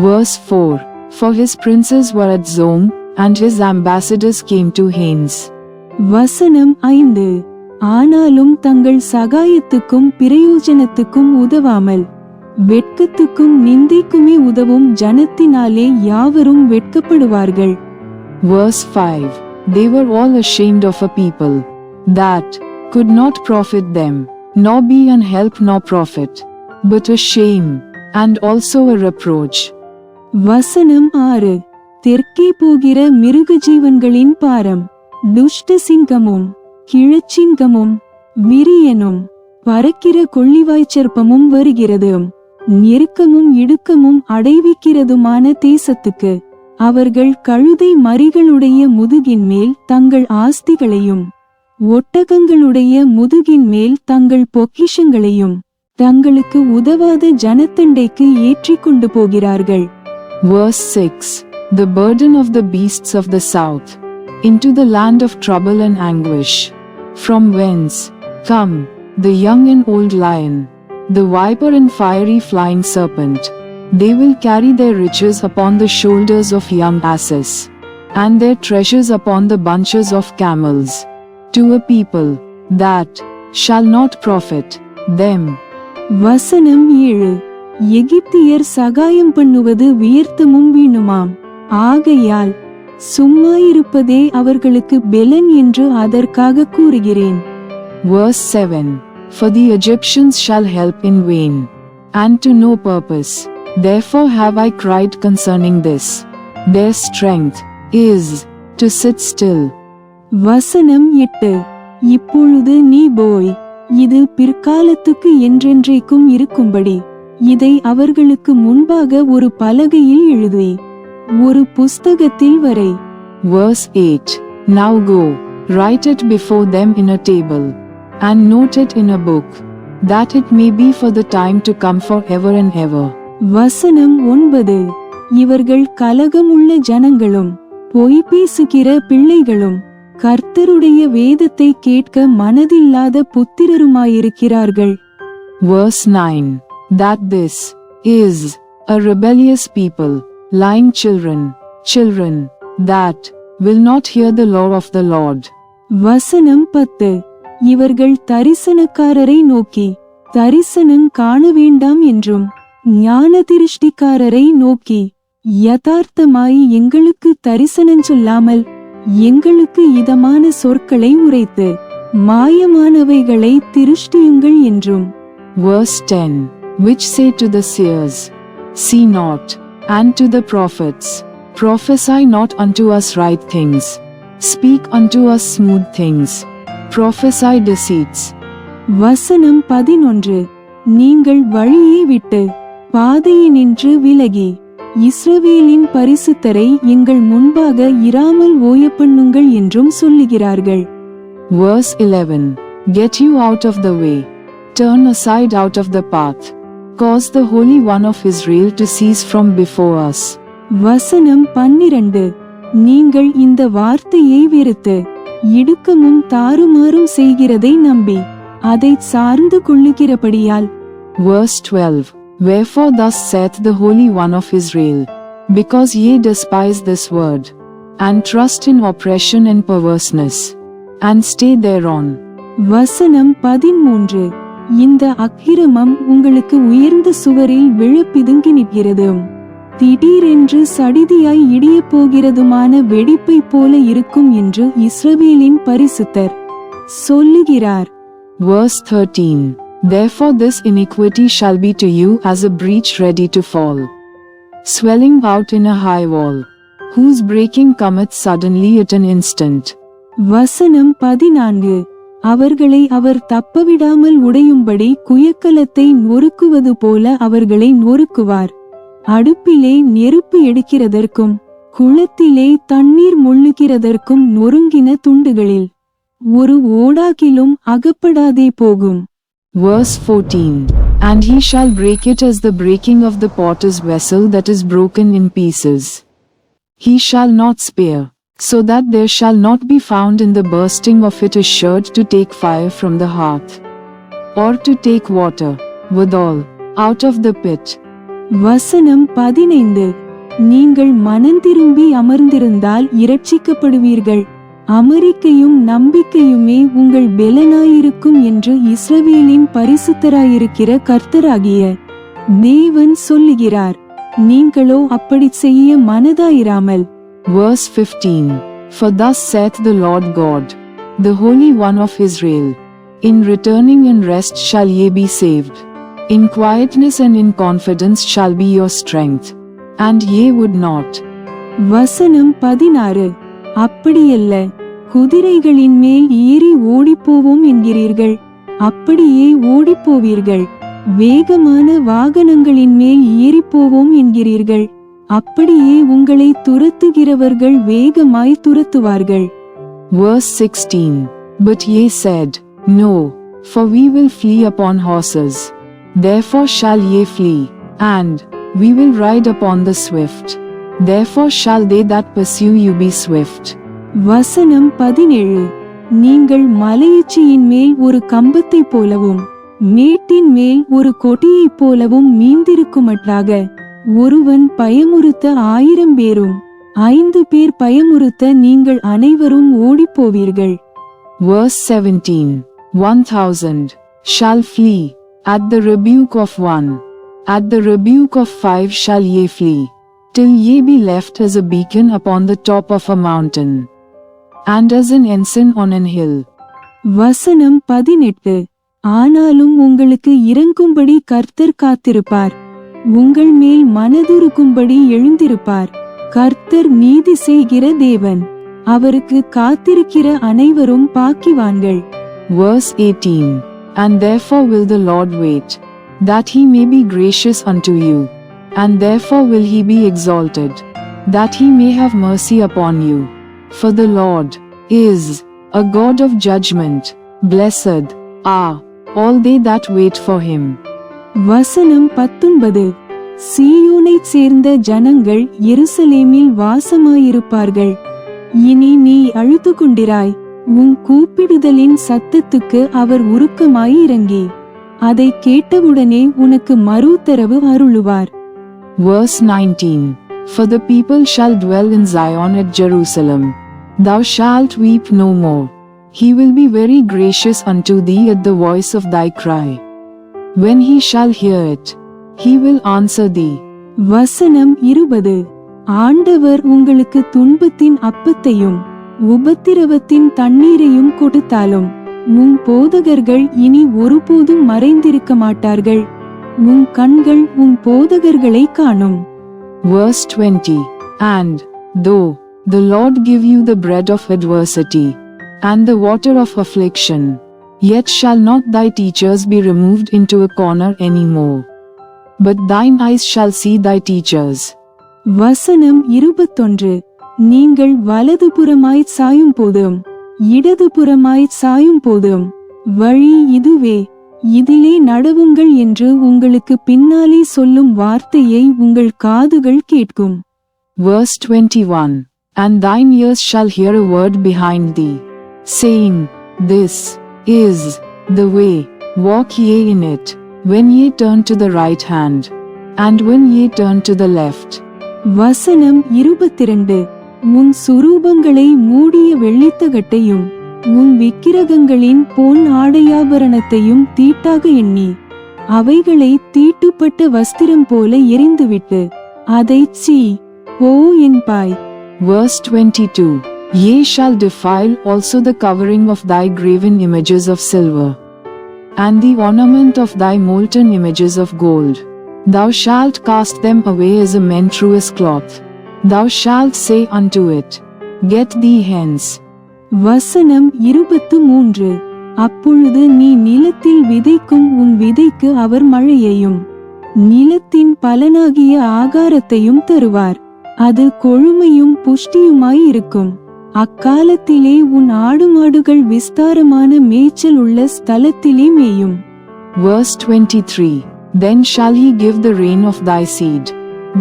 Verse 4. For his princes were at Zom, and his ambassadors came to Hanes. வசனம் 5. ஆனாலும் தங்கள் சகாயத்துக்கும் பிரயோஜனத்துக்கும் உதவாமல், வெட்கத்துக்கும் நிந்தைக்குமே உதவும் ஜனத்தினாலே யாவரும் வெட்கப்படுவார்கள். Verse 5. They were all ashamed of a people that could not profit them, nor be an help nor profit, but a shame, and also a reproach. வசனம் 6. தெற்கே போகிற மிருக ஜீவன்களின் பாரம், துஷ்ட சிங்கமும் கிழச்சிங்கமும் விரியனும் பறக்கிற கொள்ளிவாய்ச்சற்பமும் வருகிறது, நெருக்கமும் இடுக்கமும் அடைவிக்கிறதுமான தேசத்துக்கு. அவர்கள் கழுதை மறிகளுடைய முதுகின் மேல் தங்கள் ஆஸ்திகளையும் ஒட்டகங்களுடைய முதுகின் மேல் தங்கள் பொக்கிஷங்களையும் தங்களுக்கு உதவாத ஜனத்தண்டைக்கு ஏற்றிக் கொண்டு போகிறார்கள். Verse 6. The burden of the beasts of the south, into the land of trouble and anguish. From whence come the young and old lion, the viper and fiery flying serpent. They will carry their riches upon the shoulders of young asses, and their treasures upon the bunches of camels, to a people that shall not profit them. வசனம் 7. எகிப்தியர் சகாயம் பண்ணுவது வியர்த்தமும் வீணுமாம், ஆகையால் சும்மாயிருப்பதே அவர்களுக்கு பெலன் என்று அதற்காக கூறுகிறேன். Verse 7. For the Egyptians shall help in vain, and to no purpose. Therefore have I cried concerning this. Their strength is to sit still. வசனம் 8. இப்பொழுது நீ போய், இது பிற்காலத்துக்கு என்றென்றைக்கும் இருக்கும்படி இதை அவர்களுக்கு முன்பாக ஒரு பலகையில் எழுதி ஒரு புஸ்தகத்தில் வரை. Verse 8. Now go, write it before them in a table, and note it in a book, that it may be for the time to come forever and ever. வசனம் 9. இவர்கள் கலகமுள்ள ஜனங்களும் பொய் பேசுகிற பிள்ளைகளும் கர்த்தருடைய வேதத்தை கேட்க மனதில்லாத புத்திரருமாயிருக்கிறார்கள். Verse 9. That this is a rebellious people, lying children, that will not hear the law of the Lord. வசனம் 10. இவர்கள் தரிசனக்காரரை நோக்கி தரிசனம் காண வேண்டாம் என்றும், ஞான திருஷ்டிக்காரரை நோக்கி யதார்த்தமாய் எங்களுக்கு தரிசனம் சொல்லாமல் எங்களுக்கு இதமான சொற்களை உரைத்து மாயமானவைகளை திருஷ்டியுங்கள் என்றும். Verse 10. Which say to the seers, see not, and to the prophets, prophesy not unto us right things, speak unto us smooth things, prophesy deceits. வசனம் 11. நீங்கள் வழியை விட்டு பாதையினின்று விலகி இஸ்ரவேலின் பரிசுத்தரை எங்கள் முன்பாக இராமல் ஓயப்பண்ணுங்கள் என்றும் சொல்லுகிறார்கள். Verse 11. Get you out of the way, turn aside out of the path, cause the Holy One of Israel to cease from before us. வசனம் 12. நீங்கள் இந்த வார்த்தையை வெறுத்து இடுக்கமும் தாறுமாறும் செய்கிறதை நம்பி அதை சார்ந்து கொள்ளுகிறபடியால். Verse 12. Wherefore thus saith the Holy One of Israel, because ye despise this word, and trust in oppression and perverseness, and stay thereon. வசனம் 13. இந்த அக்கிரமம் உங்களுக்கு உயர்ந்த சுவரில் விழ பிதுங்கி நிற்கிறது, திடீரென்று சடிதியாய் இடிய போகிறதுமான வெடிப்பை போல இருக்கும் என்று இஸ்ரவேலின் பரிசுத்தர் சொல்லுகிறார். Verse 13. Therefore this iniquity shall be to you as a breach ready to fall, swelling out in a high wall, whose breaking cometh suddenly at an instant. வசனம் 14. அவர்களை அவர் தப்பவிடாமல் உடையும்படி குயக்கலத்தை நொறுக்குவது போல அவர்களை நொறுக்குவார். அடுப்பிலே நெருப்பு எடுக்கிறதற்கும் குளத்திலே தண்ணீர் முள்ளுகிறதற்கும் நொறுங்கின துண்டுகளில் ஒரு ஓடாகிலும் அகப்படாதே போகும். Verse 14. And he shall break it as the breaking of the potter's vessel that is broken in pieces. He shall not spare, so that there shall not be found in the bursting of it a sherd to take fire from the hearth, or to take water, withal, out of the pit. வசனம் 15. நீங்கள் மனந்திரும்பி அமர்ந்திருந்தால் இரட்சிக்கப்படுவீர்கள், அமெரிக்கையும் நம்பிக்கையுமே உங்கள் பெலனாயிருக்கும் என்று இஸ்ரவேலின் பரிசுத்தராயிருக்கிற கர்த்தராகிய தேவன் சொல்லுகிறார். நீங்களோ அப்படி செய்ய மனதாயிராமல். Verse 15. For thus saith the Lord God, the Holy One of Israel, in returning and rest shall ye be saved. In quietness and in confidence shall be your strength. And ye would not. வசனம் 16. அப்படியல்ல, குதிரைகளின் மேல் ஏறி ஓடிப்போவோம் என்கிறீர்கள், அப்படியே ஓடிப்போவீர்கள். வேகமான வாகனங்களின் மேல் ஏறிப்போவோம் என்கிறீர்கள், அப்படியே உங்களை துரத்துகிறவர்கள் வேகமாய் துரத்துவார்கள். Verse 16. But ye said, No, for we will flee upon horses. Therefore shall ye flee, and we will ride upon the swift. Therefore shall they that pursue you be swift. வசனம் 17. நீங்கள் மலையுச்சியின் மேல் ஒரு கம்பத்தைப் போலவும் மேட்டின் மேல் ஒரு கொடியைப் போலவும் மீந்திருக்குமட்டாக ஒருவன் பயமுறுத்த 1000 பேரும் 5 பேர் பயமுறுத்த நீங்கள் அனைவரும் ஓடிப்போவீர்கள். Verse 17. 1,000 shall flee at the rebuke of 1. At the rebuke of 5 shall ye flee, till ye be left as a beacon upon the top of a mountain, and as an ensign on an hill. வசனம் 18. ஆனாலும் உங்களுக்கு இறங்கும்படி கர்த்தர் காத்திருப்பார், உங்கள் மேல் மனதுருக்கும்படி எழுந்திருப்பார். கர்த்தர் நீதி செய்கிற தேவன், அவருக்கு காத்திருக்கிற அனைவரும் பாக்கிவான்கள். Verse 18. And therefore will the Lord wait, that he may be gracious unto you, and therefore will he be exalted, that he may have mercy upon you. For the Lord is a God of judgment. Blessed are all they that wait for him. வசனம் 19. சீயோனைச் சேர்ந்த ஜனங்கள் எருசலேமில் வாசமாயிருப்பார்கள். இனி நீ அழுது கொண்டிராய், உன் கூப்பிடுதலின் சத்தத்துக்கு அவர் உருக்கமாய் இறங்கி அதை கேட்டவுடனே உனக்கு மறுஉத்தரவு அருளுவார். Verse 19. For the people shall dwell in Zion at Jerusalem. Thou shalt weep no more. He will be very gracious unto thee at the voice of thy cry. When he shall hear it, he will answer thee. வசனம் 20. ஆண்டவர் உங்களுக்கு துன்பத்தின் அப்பத்தையும் உபத்திரவத்தின் தண்ணீரையும் கொடுத்தாலும் உன் போதகர்கள் இனி ஒருபோதும் மறைந்திருக்க மாட்டார்கள், உன் கண்கள் உன் போதகர்களை காணும். Verse 20. And though the Lord give you the bread of adversity and the water of affliction, yet shall not thy teachers be removed into a corner any more, but thine eyes shall see thy teachers. வசனம் 21. நீங்கள் வலதுபுறமாய் சாயும் போதும் இடதுபுறமாய் சாயும் போதும் வழி இதுவே, இதிலே நடவுங்கள் என்று உங்களுக்கு பின்னாலே சொல்லும் வார்த்தையை உங்கள் காதுகள் கேட்கும். Verse 21. And thine ears shall hear a word behind thee, saying, This is the way, walk ye in it, when ye turn to the right hand, and when ye turn to the left. வசனம் 22. உன் சுரூபங்களை மூடிய வெள்ளித்தகட்டையும் உன் விக்கிரகங்களின் பொன் ஆடையாபரணத்தையும் தீட்டாக எண்ணி அவைகளை தீட்டுப்பட்ட வஸ்திரம் போல எரிந்துவிட்டு அதைச் சீ போ என்பாய். Verse 22. Ye shall defile also the covering of thy graven images of silver, and the ornament of thy molten images of gold. Thou shalt cast them away as a men truest cloth. Thou shalt say unto it, Get thee hence. வசனம் 23. அப்பொழுது நீ நிலத்தில் விதைக்கும் உன் விதைக்கு அவர் மழையையும் நிலத்தின் பலனாகிய ஆகாரத்தையும் தருவார், அது கொழுமையும் புஷ்டியுமாய் இருக்கும். அக்காலத்திலே உன் ஆடுமாடுகள் விஸ்தாரமான மேய்ச்சல் உள்ள ஸ்தலத்திலே மேயும். Verse 23. Then shall he give the rain of thy seed,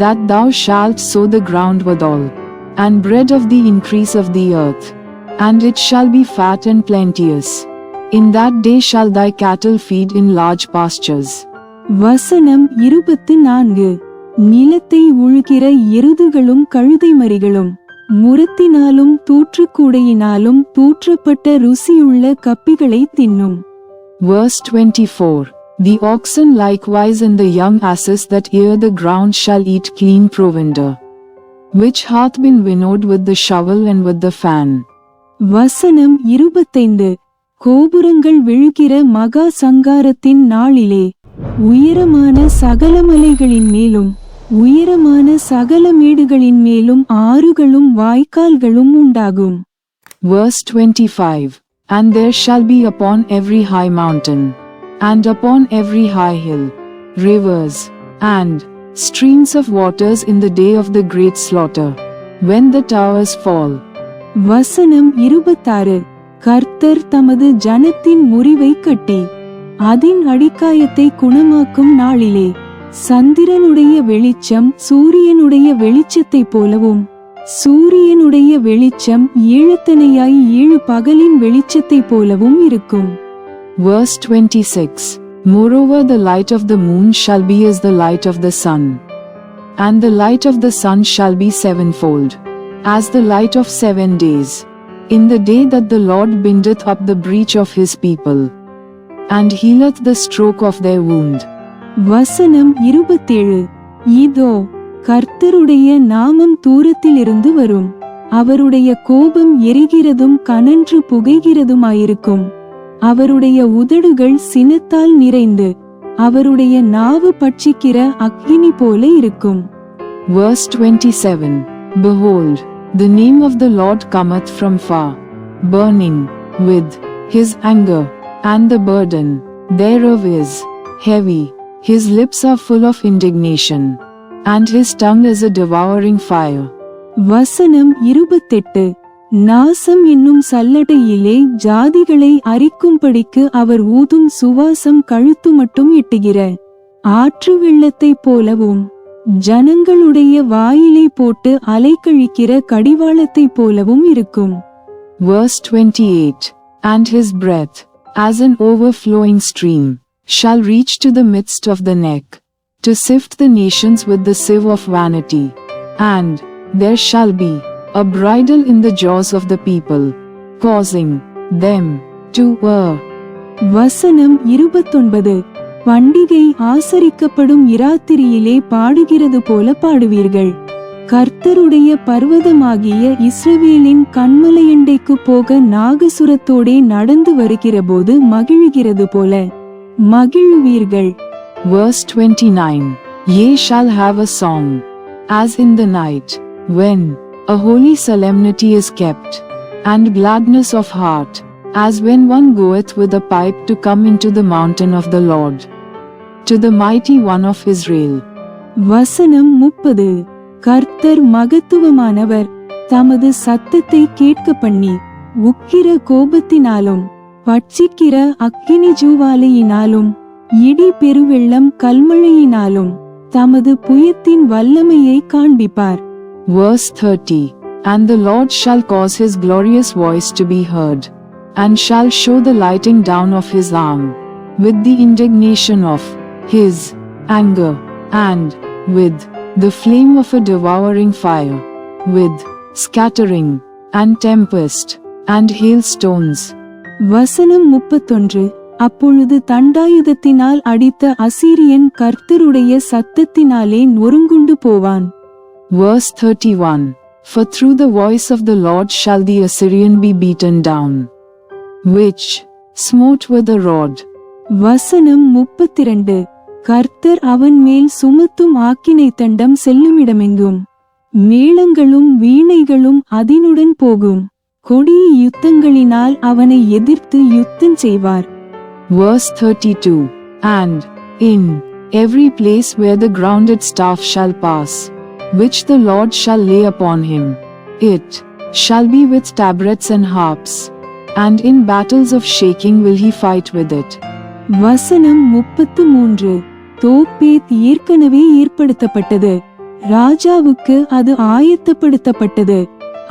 that thou shalt sow the ground withal, and bread of the increase of the earth, and it shall be fat and plenteous. In that day shall thy cattle feed in large pastures. வசனம் 24. நிலத்தை உழுகிற எருதுகளும் கழுதைமறிகளும் முரத்தினாலும் தூற்றுக்கூடையினாலும் தூற்றப்பட்ட ருசியுள்ள கப்பிகளை தின்னும். Verse 24. The oxen likewise and the young asses that ear the ground shall eat clean provender, which hath been winnowed with the shovel and with the fan. வசனம் 25. கோபுரங்கள் விழுகிற மகா சங்காரத்தின் நாளிலே உயரமான சகல மலைகளின் மேலும் உயரமான சகல மேடுகளின் மேலும் ஆறுகளும் வாய்க்கால்களும் உண்டாகும். Verse 25. And there shall be upon every high mountain, and upon every high hill, rivers, and streams of waters in the day of the great slaughter, when the towers fall. வசனம் 26. கர்த்தர் தமது ஜனத்தின் முறிவை கட்டி அதின் அடிக்காயத்தை குணமாக்கும் நாளிலே சந்திரனுடைய வெளிச்சம் சூரியனுடைய வெளிச்சத்தைப் போலவும் சூரியனுடைய வெளிச்சம் ஏழுத்தனையாய் 7 பகலின் வெளிச்சத்தைப் போலவும் இருக்கும். Verse 26. Moreover the light of the moon shall be as the light of the sun, and the light of the sun shall be sevenfold, as the light of 7 days, in the day that the Lord bindeth up the breach of his people, and healeth the stroke of their wound. வசனம் 27. இதோ கர்த்தருடைய நாமம் தூரத்திலிருந்து வரும், அவருடைய கோபம் எரிகிறதும் கனன்று புகைகிறதுமாயிருக்கும், அவருடைய உதடுகள் சினத்தால் நிறைந்து அவருடைய நாவு பட்சிக்கிற அக்கினி போல இருக்கும். Verse 27. Behold, the name of the Lord cometh from far, burning with his anger, and the burden thereof is heavy. His lips are full of indignation, and his tongue is a devouring fire. வசனம் 28. நாசம் என்னும் சல்லடையிலே ஜாதிகளை அரிக்கும்படிக்கு அவர் ஊதும் சுவாசம் கழுத்து மட்டும் எட்டுகிற ஆற்று வெள்ளத்தைப் போலவும் ஜனங்களுடைய வாயிலை போட்டு அலைக்கழிக்கிற கடிவாளத்தைப் போலவும் இருக்கும். Verse 28. And his breath, as an overflowing stream, shall reach to the midst of the neck, to sift the nations with the sieve of vanity. And there shall be a bridle in the jaws of the people, causing them to err. வசனம் 29. பண்டிகை ஆசரிக்கப்படும் இராத்திரியிலே பாடுகிறது போல பாடுவீர்கள். கர்த்தருடைய பர்வதமாகிய இஸ்ரவேலின் கன்மலையண்டைக்கு போக நாகசுரத்தோடே நடந்து வருகிறபோது மகிழ்கிறது போல மகிழுவீர்கள். Verse 29. Ye shall have a song, as in the night, when a holy solemnity is kept, and gladness of heart, as when one goeth with a pipe to come into the mountain of the Lord, to the mighty one of Israel. வசனம் 30. கர்த்தர் மகத்துவமானவர், தமது சத்தத்தை கேட்க பண்ணி உக்கிர கோபத்தினாலும் பட்சிக்கிற அக்கினி ஜூவாலையினாலும் இடி பெருவெள்ளம் கல்மழையினாலும் தமது புயத்தின் வல்லமையை காண்பிப்பார். Verse 30. And the Lord shall cause his glorious voice to be heard, and shall show the lighting down of his arm, with the indignation of his anger, and with the flame of a devouring fire, with scattering, and tempest, and hailstones. வசனம் 31. அப்பொழுது தண்டாயுதத்தினால் அடித்த அசீரியன் கர்த்தருடைய சத்தத்தினாலே நொறுங்குண்டு போவான். Verse 31. For through the voice of the Lord shall the Assyrian be beaten down, which smote with a rod. வசனம் 32. கர்த்தர் அவன் மேல் சுமத்தும் ஆக்கினை தண்டம் செல்லுமிடமெங்கும் மேளங்களும் வீணைகளும் அதினுடன் போகும், கொடிய யுத்தங்களினால் அவனை எதிர்த்து யுத்தம் செய்வார். Verse 32. And in every place where the grounded staff shall pass, which the Lord shall lay upon him, it shall be with tabrets and harps, and in battles of shaking will he fight with it. வசனம் 33. தோப்பேத் ஏற்கனவே ஏற்படுத்தப்பட்டது, ராஜாவுக்கு அது ஆயத்தப்படுத்தப்பட்டது,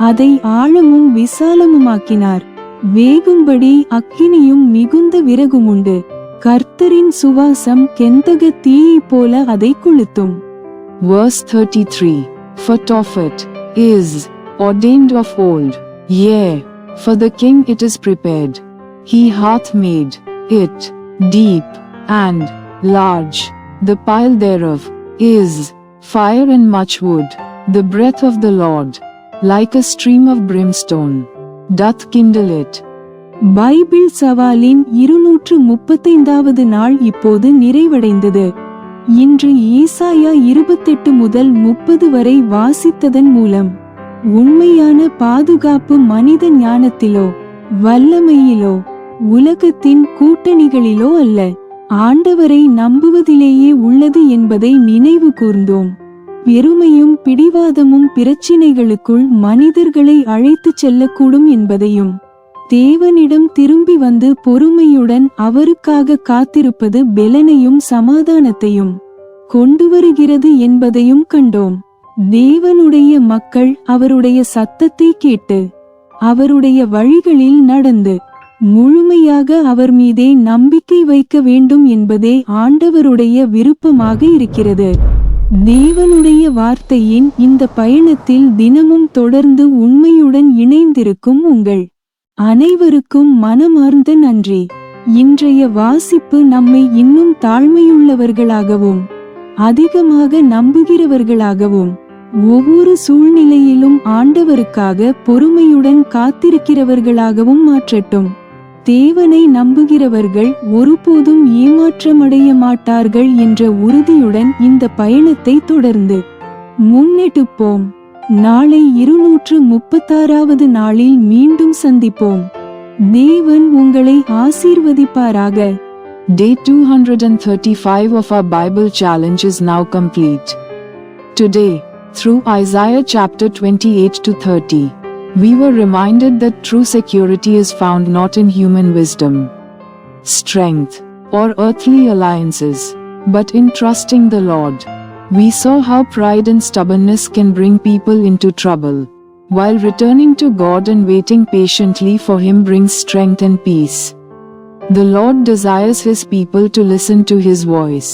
அதை ஆழமும் விசாலமுமாக்கினார், வேகும்படி அக்கினியும் மிகுந்த விறகுமுண்டு, கர்த்தரின் சுவாசம் கெந்தக தீயை போல அதை கொளுத்தும். Verse 33. For Tophet is ordained of old, yea, for the king it is prepared, he hath made it deep and large, the pile thereof is fire and much wood, the breath of the Lord, like a stream of brimstone, doth kindle it. Bible சவாலின் 235வது நாள் இப்போது நிறைவடைந்தது. இன்று ஏசாயா 28 முதல் 30 வரை வாசித்ததன் மூலம் உண்மையான பாதுகாப்பு மனித ஞானத்திலோ வல்லமையிலோ உலகத்தின் கூட்டணிகளிலோ அல்ல, ஆண்டவரை நம்புவதிலேயே உள்ளது என்பதை நினைவு கூர்ந்தோம். பெருமையும் பிடிவாதமும் பிரச்சினைகளுக்குள் மனிதர்களை அழைத்துச் செல்லக்கூடும் என்பதையும், தேவனிடம் திரும்பி வந்து பொறுமையுடன் அவருக்காக காத்திருப்பது பெலனையும் சமாதானத்தையும் கொண்டு வருகிறது என்பதையும் கண்டோம். தேவனுடைய மக்கள் அவருடைய சத்தத்தை கேட்டு அவருடைய வழிகளில் நடந்து முழுமையாக அவர் மீதே நம்பிக்கை வைக்க வேண்டும் என்பதே ஆண்டவருடைய விருப்பமாக இருக்கிறது. தேவனுடைய வார்த்தையின் இந்த பயணத்தில் தினமும் தொடர்ந்து உண்மையுடன் இணைந்திருக்கும் உங்கள் அனைவருக்கும் மனமார்ந்த நன்றி. இன்றைய வாசிப்பு நம்மை இன்னும் தாழ்மையுள்ளவர்களாகவும் அதிகமாக நம்புகிறவர்களாகவும் ஒவ்வொரு சூழ்நிலையிலும் ஆண்டவருக்காக பொறுமையுடன் காத்திருக்கிறவர்களாகவும் மாற்றட்டும். தேவனை நம்புகிறவர்கள் ஒருபோதும் ஏமாற்றமடைய மாட்டார்கள் என்ற உறுதியுடன் இந்த பயணத்தை தொடர்ந்து முன்னெடுப்போம். நாளை 236வது நாளில் மீண்டும் சந்திப்போம். தேவன் உங்களை ஆசீர்வதிப்பாராக. Day 235 of our Bible challenge is now complete. Today, through Isaiah chapter 28 to 30, we were reminded that true security is found not in human wisdom, strength, or earthly alliances, but in trusting the Lord. We saw how pride and stubbornness can bring people into trouble, while returning to God and waiting patiently for Him brings strength and peace. The Lord desires His people to listen to His voice,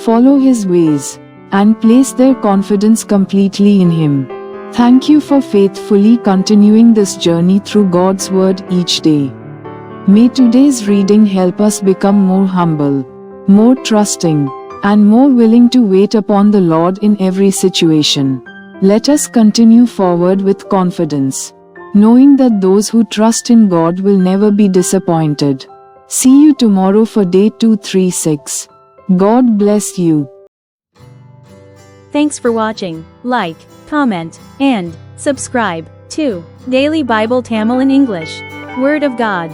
follow His ways, and place their confidence completely in Him. Thank you for faithfully continuing this journey through God's Word each day. May today's reading help us become more humble, more trusting, and more willing to wait upon the Lord in every situation. Let us continue forward with confidence, knowing that those who trust in God will never be disappointed. See you tomorrow for day 236. God bless you. Thanks for watching. Like, comment, and subscribe to Daily Bible Tamil in English. Word of God.